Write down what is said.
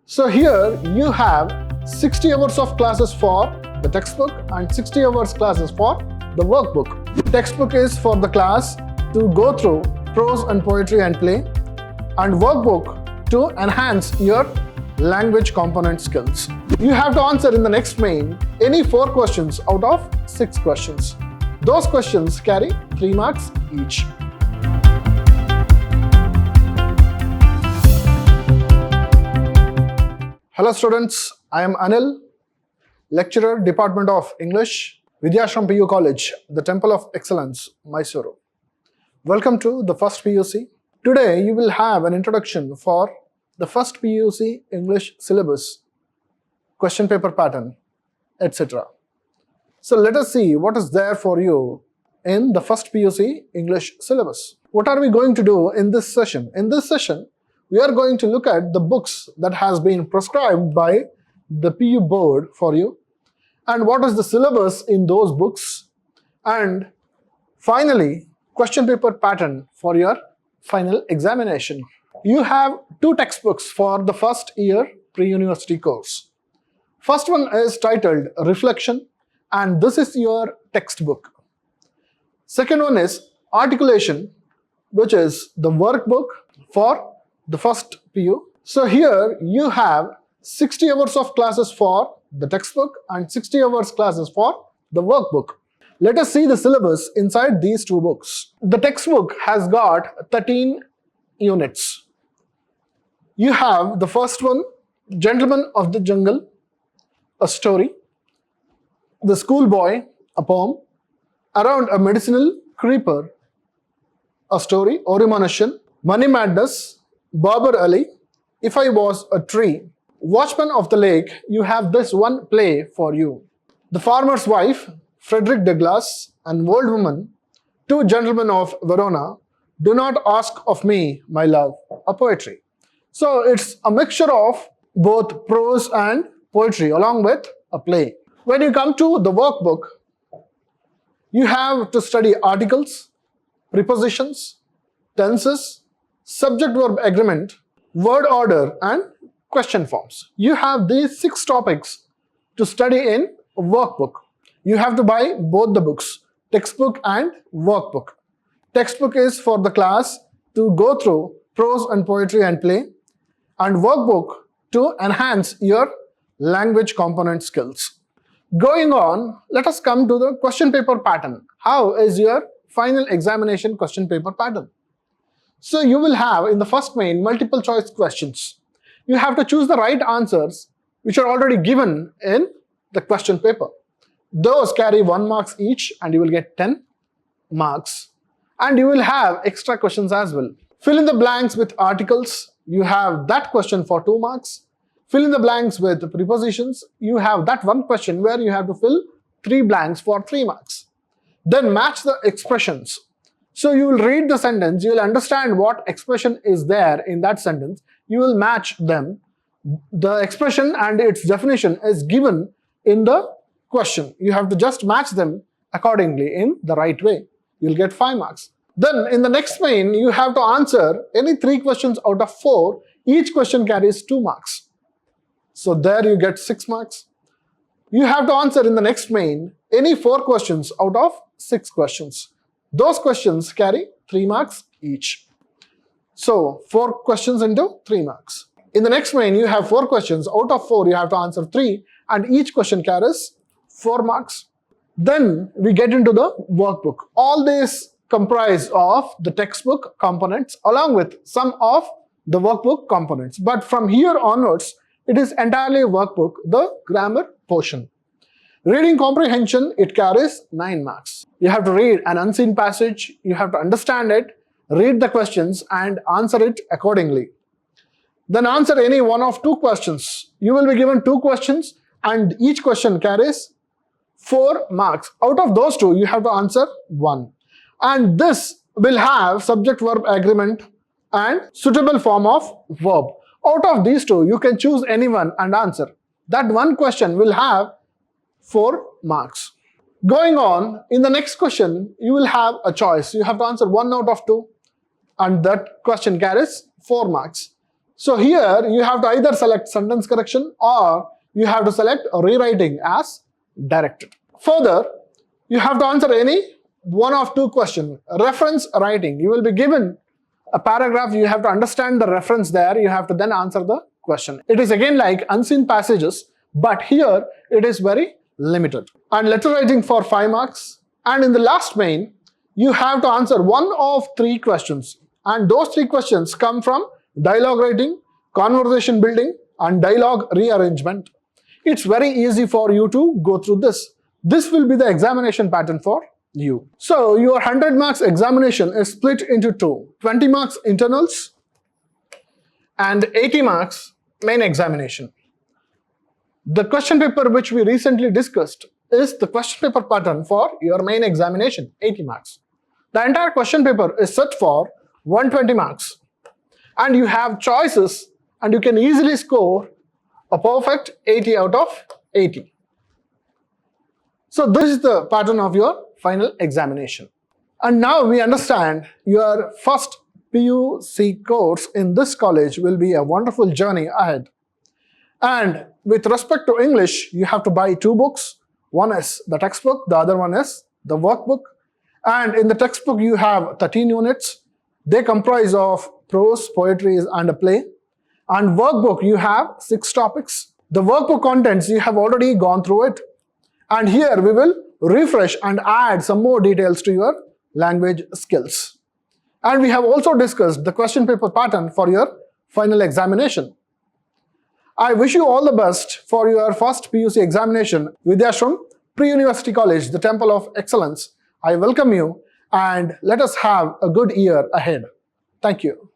So here you have 60 hours of classes for the textbook and 60 hours classes for the workbook. Textbook is for the class to go through prose and poetry and play, and workbook to enhance your language component skills. You have to answer in the next main any 4 questions out of 6 questions. Those questions carry 3 marks each. Hello students, I am Anil, lecturer, Department of English, Vidhyaashram PU College, the Temple of Excellence, Mysuru. Welcome to the first PUC. Today you will have an introduction for the first PUC English syllabus, question paper pattern, etc. So let us see what is there for you in the first PUC English syllabus. What are we going to do in this session? In this session, we are going to look at the books that has been prescribed by the PU board for you, and what is the syllabus in those books, and finally, question paper pattern for your final examination. You have 2 textbooks for the first year pre-university course. First one is titled Reflection, and this is your textbook. Second one is Articulation, which is the workbook for the first PU. So here you have 60 hours of classes for the textbook and 60 hours classes for the workbook. Let us see the syllabus inside these 2 books. The textbook has got 13 units. You have the first one, Gentleman of the Jungle, a story. The Schoolboy, a poem. Around a Medicinal Creeper, a story. Orimonation, Money Madness, Barber Ali, If I Was a Tree. Watchman of the Lake, you have this one play for you. The Farmer's Wife, Frederick Douglass, and Old Woman, 2 Gentlemen of Verona, Do Not Ask of Me, My Love, a poetry. So it's a mixture of both prose and poetry along with a play. When you come to the workbook, you have to study articles, prepositions, tenses, subject-verb agreement, word order, and question forms. You have these 6 topics to study in a workbook. You have to buy both the books, textbook and workbook. Textbook is for the class to go through prose and poetry and play, and workbook to enhance your language component skills. Going on, let us come to the question paper pattern. How is your final examination question paper pattern? So you will have in the first main multiple choice questions. You have to choose the right answers which are already given in the question paper. Those carry 1 marks each and you will get 10 marks. And you will have extra questions as well. Fill in the blanks with articles. You have that question for 2 marks. Fill in the blanks with prepositions. You have that one question where you have to fill 3 blanks for 3 marks. Then match the expressions. So you will read the sentence, you will understand what expression is there in that sentence, you will match them. The expression and its definition is given in the question. You have to just match them accordingly in the right way. You will get 5 marks. Then in the next main, you have to answer any 3 questions out of 4. Each question carries 2 marks. So there you get 6 marks. You have to answer in the next main any 4 questions out of 6 questions. Those questions carry 3 marks each. So 4 questions into 3 marks. In the next main, you have 4 questions. Out of 4, you have to answer 3, and each question carries 4 marks. Then we get into the workbook. All these comprise of the textbook components along with some of the workbook components. But from here onwards, it is entirely workbook, the grammar portion. Reading comprehension, it carries 9 marks. You have to read an unseen passage, you have to understand it, read the questions and answer it accordingly. Then answer any one of 2 questions. You will be given 2 questions and each question carries 4 marks. Out of those 2, you have to answer 1. And this will have subject-verb agreement and suitable form of verb. Out of these 2, you can choose any one and answer. That one question will have 4 marks. Going on, in the next question, you will have a choice. You have to answer 1 out of 2 and that question carries 4 marks. So here you have to either select sentence correction or you have to select rewriting as directed. Further, you have to answer any one of two questions. Reference writing. You will be given a paragraph, you have to understand the reference there, you have to then answer the question. It is again like unseen passages, but here it is very limited. And letter writing for 5 marks. And in the last main, you have to answer one of 3 questions. And those 3 questions come from dialogue writing, conversation building, and dialogue rearrangement. It's very easy for you to go through this. This will be the examination pattern for you. So your 100 marks examination is split into 2. 20 marks internals and 80 marks main examination. The question paper which we recently discussed is the question paper pattern for your main examination, 80 marks. The entire question paper is set for 120 marks. And you have choices and you can easily score a perfect 80 out of 80. So this is the pattern of your final examination. And now we understand your first PUC course in this college will be a wonderful journey ahead. And with respect to English, you have to buy 2 books. One is the textbook, the other one is the workbook. And in the textbook, you have 13 units. They comprise of prose, poetry, and a play. And workbook, you have 6 topics. The workbook contents, you have already gone through it. And here we will refresh and add some more details to your language skills. And we have also discussed the question paper pattern for your final examination. I wish you all the best for your first PUC examination, Vidhyaashram Pre-University College, the Temple of Excellence. I welcome you and let us have a good year ahead. Thank you.